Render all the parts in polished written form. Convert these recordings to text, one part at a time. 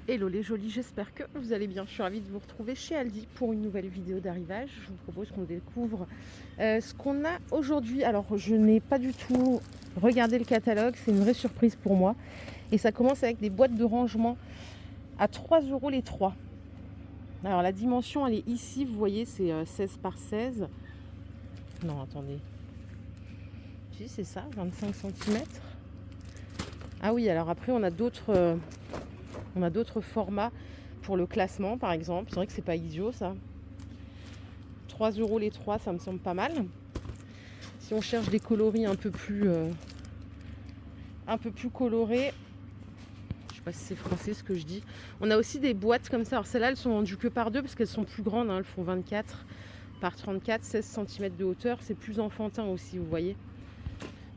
Hello les jolis, j'espère que vous allez bien. Je suis ravie de vous retrouver chez Aldi pour une nouvelle vidéo d'arrivage. Je vous propose qu'on découvre ce qu'on a aujourd'hui. Alors je n'ai pas du tout regardé le catalogue, c'est une vraie surprise pour moi. Et ça commence avec des boîtes de rangement à 3 € les 3. Alors la dimension elle est ici, vous voyez c'est 16 par 16. Non attendez. Si c'est ça, 25 cm. Ah oui, alors après on a d'autres formats pour le classement par exemple. C'est vrai que c'est pas idiot ça. 3 € les 3, ça me semble pas mal. Si on cherche des coloris un peu plus colorés, je sais pas si c'est français ce que je dis. On a aussi des boîtes comme ça. Alors celles-là, elles sont vendues que par deux parce qu'elles sont plus grandes. Elles font 24 par 34, 16 cm de hauteur. C'est plus enfantin aussi, vous voyez.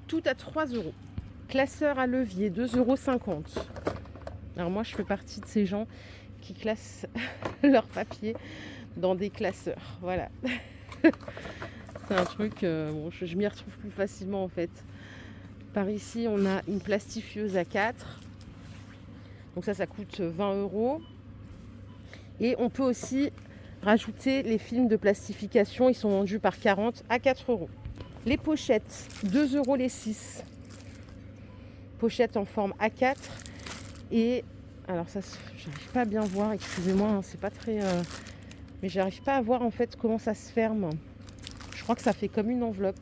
Tout à 3 €. Classeur à levier, 2,50 €. Alors moi, je fais partie de ces gens qui classent leurs papiers dans des classeurs. Voilà. C'est un truc, bon, je m'y retrouve plus facilement en fait. Par ici, on a une plastifieuse à 4. Donc ça coûte 20 €. Et on peut aussi rajouter les films de plastification. Ils sont vendus par 40 à 4 €. Les pochettes, 2 € les 6. Pochettes en forme A4. Et alors ça, j'arrive pas à bien voir, excusez-moi, hein, c'est pas très... mais j'arrive pas à voir en fait comment ça se ferme. Je crois que ça fait comme une enveloppe.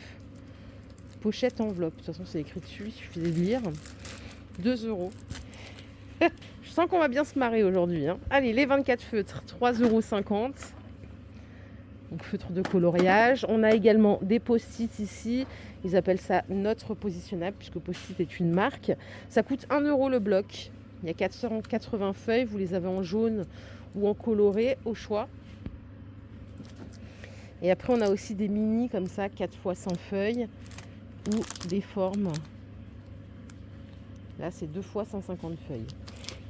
Pochette enveloppe. De toute façon, c'est écrit dessus, il suffit de lire. 2 €. Je sens qu'on va bien se marrer aujourd'hui. Hein. Allez, les 24 feutres, 3,50 €. Donc, feutre de coloriage. On a également des post-it ici. Ils appellent ça notre positionnable, puisque post-it est une marque. Ça coûte 1 € le bloc. Il y a 480 feuilles. Vous les avez en jaune ou en coloré, au choix. Et après, on a aussi des mini comme ça, 4 fois 100 feuilles. Ou des formes. Là, c'est 2 fois 150 feuilles.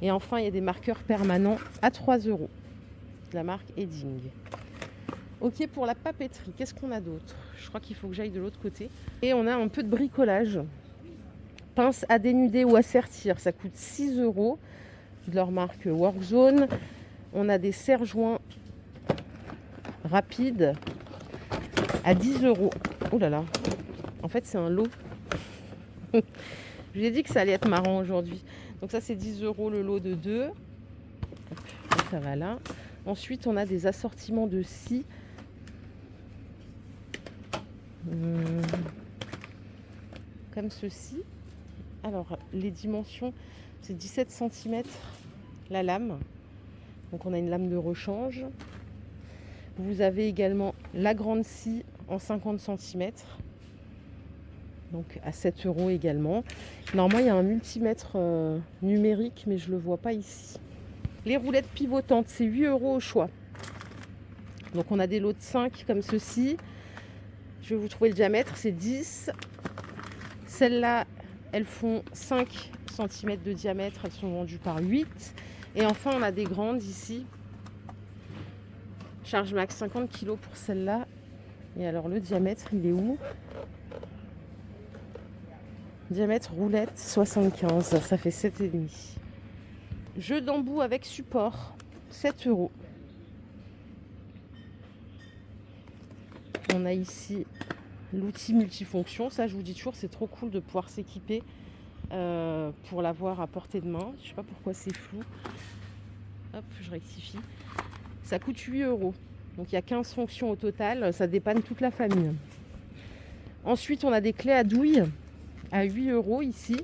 Et enfin, il y a des marqueurs permanents à 3 €. De la marque Edding. Ok, pour la papeterie, qu'est-ce qu'on a d'autre? Je crois qu'il faut que j'aille de l'autre côté. Et on a un peu de bricolage. Pince à dénuder ou à sertir, ça coûte 6 €. De leur marque Workzone. On a des serre-joints rapides à 10 €. Oh là là. En fait, c'est un lot. Je lui ai dit que ça allait être marrant aujourd'hui. Donc ça, c'est 10 € le lot de 2. Ça va là. Ensuite, on a des assortiments de scie. Comme ceci. Alors, les dimensions, c'est 17 cm la lame. Donc, on a une lame de rechange. Vous avez également la grande scie en 50 cm. Donc, à 7 € également. Normalement, il y a un multimètre numérique, mais je ne le vois pas ici. Les roulettes pivotantes, c'est 8 € au choix. Donc, on a des lots de 5 comme ceci. Je vais vous trouver le diamètre, c'est 10. Celles-là, elles font 5 cm de diamètre, elles sont vendues par 8. Et enfin, on a des grandes ici. Charge max 50 kg pour celle-là. Et alors, le diamètre, il est où? Diamètre roulette 75, ça fait 7,5. Jeu d'embout avec support, 7 €. On a ici l'outil multifonction. Ça, je vous dis toujours, c'est trop cool de pouvoir s'équiper pour l'avoir à portée de main. Je ne sais pas pourquoi c'est flou. Hop, je rectifie. Ça coûte 8 €. Donc, il y a 15 fonctions au total. Ça dépanne toute la famille. Ensuite, on a des clés à douille à 8 € ici.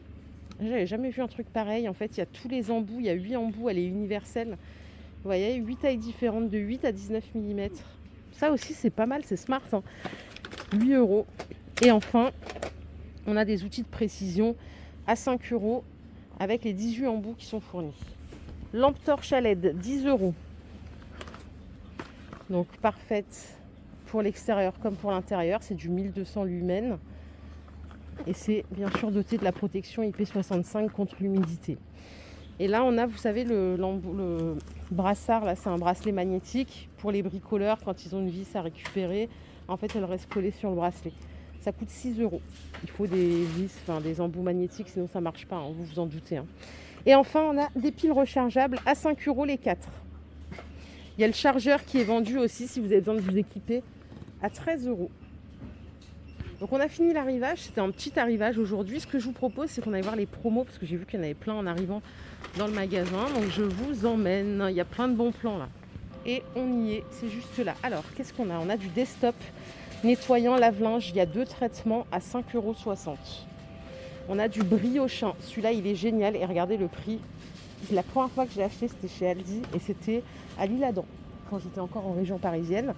J'avais jamais vu un truc pareil. En fait, il y a tous les embouts. Il y a 8 embouts. Elle est universelle. Vous voyez, 8 tailles différentes de 8 à 19 mm. Ça aussi, c'est pas mal. C'est smart. Hein. 8 €. Et enfin, on a des outils de précision à 5 € avec les 18 embouts qui sont fournis. Lampe torche à LED, 10 €. Donc, parfaite pour l'extérieur comme pour l'intérieur. C'est du 1200 lumens. Et c'est bien sûr doté de la protection IP65 contre l'humidité. Et là, on a, vous savez, le brassard. Là, c'est un bracelet magnétique pour les bricoleurs quand ils ont une vis à récupérer. En fait, elle reste collée sur le bracelet. Ça coûte 6 €. Il faut des vis, des embouts magnétiques, sinon ça ne marche pas, hein, vous vous en doutez. Hein. Et enfin, on a des piles rechargeables à 5 € les 4. Il y a le chargeur qui est vendu aussi si vous avez besoin de vous équiper à 13 €. Donc on a fini l'arrivage, c'était un petit arrivage aujourd'hui. Ce que je vous propose, c'est qu'on aille voir les promos parce que j'ai vu qu'il y en avait plein en arrivant dans le magasin. Donc je vous emmène, il y a plein de bons plans là. Et on y est, c'est juste là. Alors, qu'est-ce qu'on a? On a du desktop nettoyant lave-linge, il y a 2 traitements à 5,60 €. On a du Briochin, celui-là il est génial et regardez le prix. La première fois que je l'ai acheté, c'était chez Aldi et c'était à l'Isle-Adam, quand j'étais encore en région parisienne.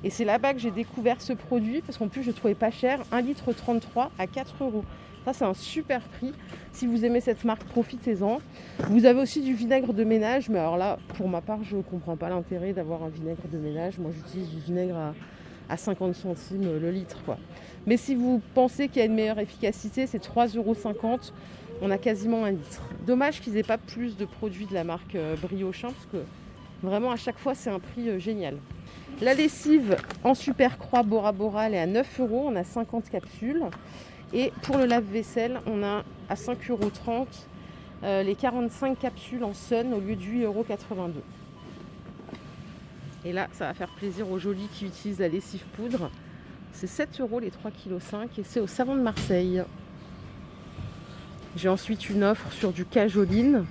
Et c'est là-bas que j'ai découvert ce produit parce qu'en plus je le trouvais pas cher, 1,33 litre à 4 €. Ça c'est un super prix. Si vous aimez cette marque, profitez-en. Vous avez aussi du vinaigre de ménage, mais alors là, pour ma part, je ne comprends pas l'intérêt d'avoir un vinaigre de ménage. Moi j'utilise du vinaigre à 50 centimes le litre, quoi. Mais si vous pensez qu'il y a une meilleure efficacité, c'est 3,50 €. On a quasiment 1 litre. Dommage qu'ils n'aient pas plus de produits de la marque Briochin, parce que vraiment à chaque fois c'est un prix génial. La lessive en super croix Bora Bora, elle est à 9 €, on a 50 capsules. Et pour le lave-vaisselle, on a à 5,30 € les 45 capsules en Sun au lieu de 8,82 €. Et là, ça va faire plaisir aux jolis qui utilisent la lessive poudre. C'est 7 € les 3,5 kg et c'est au Savon de Marseille. J'ai ensuite une offre sur du Cajoline,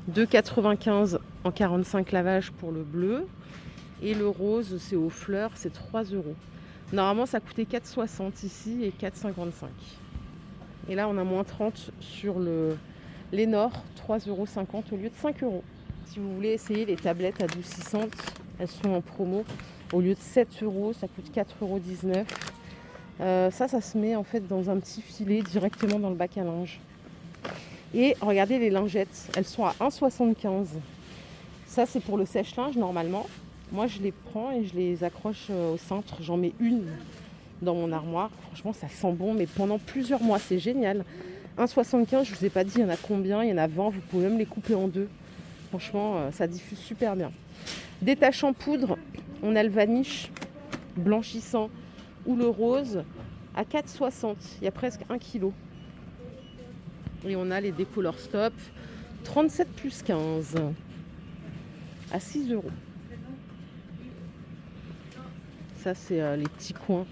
2,95 € en 45 lavages pour le bleu. Et le rose, c'est aux fleurs, c'est 3 €. Normalement, ça coûtait 4,60 € ici et 4,55 €. Et là, on a moins 30 sur le Lénore, 3,50 € au lieu de 5 €. Si vous voulez essayer les tablettes adoucissantes, elles sont en promo. Au lieu de 7 €, ça coûte 4,19 €. Ça se met en fait dans un petit filet directement dans le bac à linge. Et regardez les lingettes, elles sont à 1,75 €. Ça, c'est pour le sèche-linge normalement. Moi, je les prends et je les accroche au cintre. J'en mets une dans mon armoire. Franchement, ça sent bon, mais pendant plusieurs mois, c'est génial. 1,75 €, je ne vous ai pas dit, il y en a combien? Il y en a 20, vous pouvez même les couper en deux. Franchement, ça diffuse super bien. Détachant poudre, on a le vaniche blanchissant ou le rose à 4,60 €. Il y a presque 1 kg. Et on a les décolor stop 37 plus 15 à 6 €. Ça, c'est les petits coins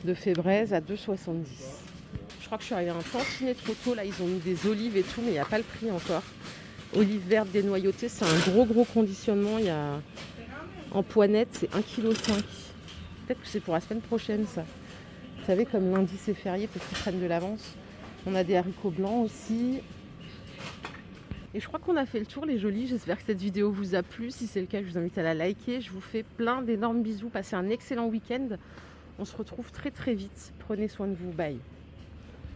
de Fébraise à 2,70 €. Je crois que je suis arrivée à un tantinet de photos. Là, ils ont mis des olives et tout, mais il n'y a pas le prix encore. Olives vertes dénoyautées, c'est un gros conditionnement. Il y a en poinette, c'est 1,5 kg. Peut-être que c'est pour la semaine prochaine, ça. Vous savez, comme lundi c'est férié, peut-être qu'ils prennent de l'avance. On a des haricots blancs aussi. Et je crois qu'on a fait le tour, les jolis. J'espère que cette vidéo vous a plu. Si c'est le cas, je vous invite à la liker. Je vous fais plein d'énormes bisous. Passez un excellent week-end. On se retrouve très vite. Prenez soin de vous. Bye.